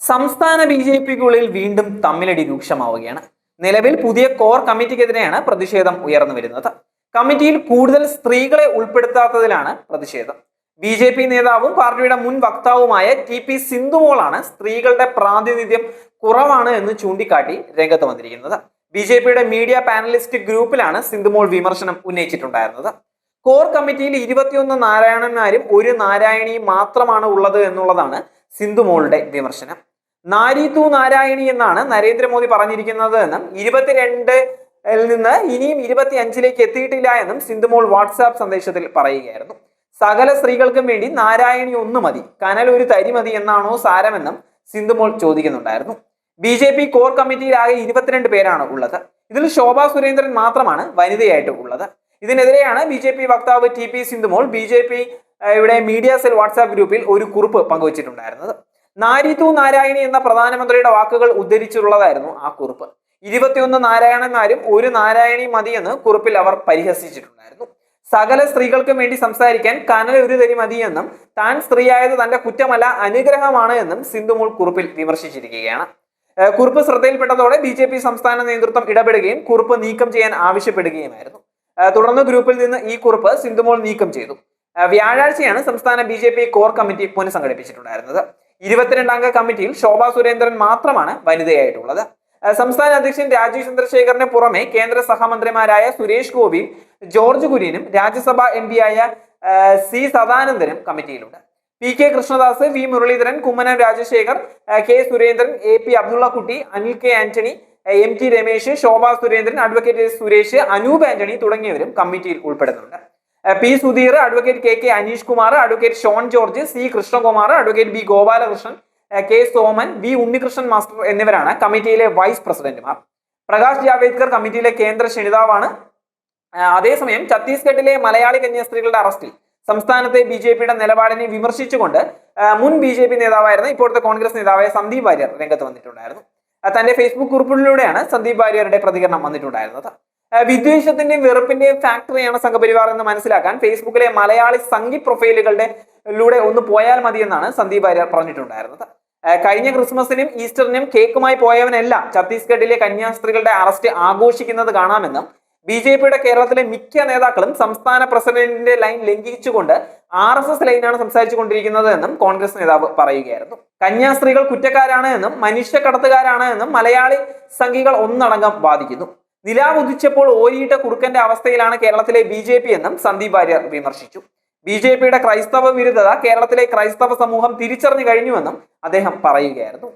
സംസ്ഥാന ബി.ജെ.പിക്കുള്ളിൽ വീണ്ടും തമ്മിലടി രൂക്ഷമാവുകയാണ്. നിലവിൽ പുതിയ കോർ കമ്മിറ്റിക്കെതിരെയാണ് പ്രതിഷേധം ഉയർന്നു വരുന്നത്. കമ്മിറ്റിയിൽ കൂടുതൽ സ്ത്രീകളെ ഉൾപ്പെടുത്താത്തതിലാണ് പ്രതിഷേധം. ബി.ജെ.പി നേതാവും പാർട്ടിയുടെ മുൻ വക്താവുമായ ടി.പി. സിന്ധുമോളാണ് സ്ത്രീകളുടെ പ്രാതിനിധ്യം കുറവാണ് എന്ന് ചൂണ്ടിക്കാട്ടി രംഗത്ത് വന്നിരിക്കുന്നത്. ബി.ജെ.പിയുടെ മീഡിയ പാനലിസ്റ്റ് ഗ്രൂപ്പിലാണ് സിന്ധുമോൾ വിമർശനം ഉന്നയിച്ചിട്ടുണ്ടായിരുന്നത്. കോർ കമ്മിറ്റിയിൽ 21 നാരായണന്മാരും ഒരു നാരായണിയും മാത്രമാണ് ഉള്ളത് എന്നുള്ളതാണ് സിന്ധുമോളുടെ വിമർശനം. നാരി തു നാരായണി എന്നാണ് നരേന്ദ്രമോദി പറഞ്ഞിരിക്കുന്നത് എന്നും 22-ൽ നിന്ന് ഇനിയും 25-ലേക്ക് എത്തിയിട്ടില്ല എന്നും സിന്ധുമോൾ വാട്സാപ്പ് സന്ദേശത്തിൽ പറയുകയായിരുന്നു. സകല സ്ത്രീകൾക്കും വേണ്ടി നാരായണി ഒന്ന് മതി, കനൽ ഒരു തരി മതി എന്നാണോ സാരമെന്നും സിന്ധുമോൾ ചോദിക്കുന്നുണ്ടായിരുന്നു. ബി.ജെ.പി കോർ കമ്മിറ്റിയിൽ ആകെ 22 പേരാണ് ഉള്ളത്. ഇതിൽ ശോഭാ സുരേന്ദ്രൻ മാത്രമാണ് വനിതയായിട്ട് ഉള്ളത്. ഇതിനെതിരെയാണ് ബി.ജെ.പി വക്താവ് ടി.പി. സിന്ധുമോൾ ബി.ജെ.പി ഇവിടെ മീഡിയ സെൽ വാട്സാപ്പ് ഗ്രൂപ്പിൽ ഒരു കുറിപ്പ് പങ്കുവച്ചിട്ടുണ്ടായിരുന്നത്. നാരി തു നാരായണി എന്ന പ്രധാനമന്ത്രിയുടെ വാക്കുകൾ ഉദ്ധരിച്ചുള്ളതായിരുന്നു ആ കുറിപ്പ്. 21 നാരായണന്മാരും ഒരു നാരായണി മതിയെന്ന് കുറിപ്പിൽ അവർ പരിഹസിച്ചിട്ടുണ്ടായിരുന്നു. സകല സ്ത്രീകൾക്കും വേണ്ടി സംസാരിക്കാൻ കനൽ ഒരു തരി മതിയെന്നും താൻ സ്ത്രീയായത് തന്റെ കുറ്റമല്ല അനുഗ്രഹമാണ് എന്നും സിന്ധുമോൾ കുറിപ്പിൽ വിമർശിച്ചിരിക്കുകയാണ്. കുറിപ്പ് ശ്രദ്ധയിൽപ്പെട്ടതോടെ ബി.ജെ.പി സംസ്ഥാന നേതൃത്വം ഇടപെടുകയും കുറിപ്പ് നീക്കം ചെയ്യാൻ ആവശ്യപ്പെടുകയുമായിരുന്നു. തുടർന്ന് ഗ്രൂപ്പിൽ നിന്ന് ഈ കുറിപ്പ് സിന്ധുമോൾ നീക്കം ചെയ്തു. വ്യാഴാഴ്ചയാണ് സംസ്ഥാന ബി.ജെ.പി കോർ കമ്മിറ്റി പുനഃസംഘടിപ്പിച്ചിട്ടുണ്ടായിരുന്നത്. 22 അംഗ കമ്മിറ്റിയിൽ ശോഭാ സുരേന്ദ്രൻ മാത്രമാണ് വനിതയായിട്ടുള്ളത്. സംസ്ഥാന അധ്യക്ഷൻ രാജീവ് ചന്ദ്രശേഖറിന് പുറമെ കേന്ദ്ര സഹമന്ത്രിമാരായ സുരേഷ് ഗോപിയും ജോർജ് കുര്യനും രാജ്യസഭാ എം.പി ആയ സി സദാനന്ദനും കമ്മിറ്റിയിലുണ്ട്. P K. Krishnadas, V Muraleedharan, Kummanam Rajasekhar, K Surendran, A P. Abdullakutty, Anil K Antony, M T. Ramesh, Shobha Surendran, advocate Suresh, Anoop Antony തുടങ്ങിയവരും കമ്മിറ്റിയിൽ ഉൾപ്പെടുന്നുണ്ട്. P Sudheer, advocate K Aneesh Kumar, advocate Shone George, C Krishnakumar, advocate B Gopalakrishnan, K Soman, V Unnikrishnan master എന്നിവരാണ് കമ്മിറ്റിയിലെ വൈസ് പ്രസിഡന്റുമാർ. പ്രകാശ് ജാവേദ്കർ കമ്മിറ്റിയിലെ കേന്ദ്ര ക്ഷണിതാവാണ്. അതേസമയം ഛത്തീസ്ഗഡിലെ മലയാളി കന്യാസ്ത്രീകളുടെ അറസ്റ്റിൽ സംസ്ഥാനത്തെ ബി.ജെ.പിയുടെ നിലപാടിനെ വിമർശിച്ചുകൊണ്ട് മുൻ ബി.ജെ.പി നേതാവായിരുന്ന ഇപ്പോഴത്തെ കോൺഗ്രസ് നേതാവായ സന്ദീപ് വാര്യർ രംഗത്ത് വന്നിട്ടുണ്ടായിരുന്നു. തന്റെ ഫേസ്ബുക്ക് കുറിപ്പിലൂടെയാണ് സന്ദീപ് വാര്യരുടെ പ്രതികരണം വന്നിട്ടുണ്ടായിരുന്നത്. വിദ്വേഷത്തിന്റെയും വെറുപ്പിന്റെയും ഫാക്ടറിയാണ് സംഘപരിവാർ എന്ന് മനസ്സിലാക്കാൻ ഫേസ്ബുക്കിലെ മലയാളി സംഘി പ്രൊഫൈലുകളുടെ ഒന്ന് പോയാൽ മതി എന്നാണ് സന്ദീപ് വാര്യർ പറഞ്ഞിട്ടുണ്ടായിരുന്നത്. കഴിഞ്ഞ ക്രിസ്മസിനും ഈസ്റ്ററിനും കേക്കുമായി പോയവനെല്ലാം ഛത്തീസ്ഗഡിലെ കന്യാസ്ത്രീകളുടെ അറസ്റ്റ് ആഘോഷിക്കുന്നത് കാണാമെന്നും ബി.ജെ.പിയുടെ കേരളത്തിലെ മിക്ക നേതാക്കളും സംസ്ഥാന പ്രസിഡന്റിന്റെ ലൈൻ ലംഘിച്ചുകൊണ്ട് RSS ലൈനാണ് സംസാരിച്ചു കൊണ്ടിരിക്കുന്നത് എന്നും കോൺഗ്രസ് നേതാവ് പറയുകയായിരുന്നു. കന്യാസ്ത്രീകൾ കുറ്റക്കാരാണ് എന്നും മനുഷ്യക്കടത്തുകാരാണ് എന്നും മലയാളി സംഘികൾ ഒന്നടങ്കം വാദിക്കുന്നു. നിലാവ് ഉദിച്ചപ്പോൾ ഓരിയിട്ട കുറുക്കന്റെ അവസ്ഥയിലാണ് കേരളത്തിലെ ബി.ജെ.പി എന്നും സന്ദീപ് വാര്യർ വിമർശിച്ചു. ബി.ജെ.പിയുടെ ക്രൈസ്തവ വിരുദ്ധത കേരളത്തിലെ ക്രൈസ്തവ സമൂഹം തിരിച്ചറിഞ്ഞു കഴിഞ്ഞുവെന്നും അദ്ദേഹം പറയുകയായിരുന്നു.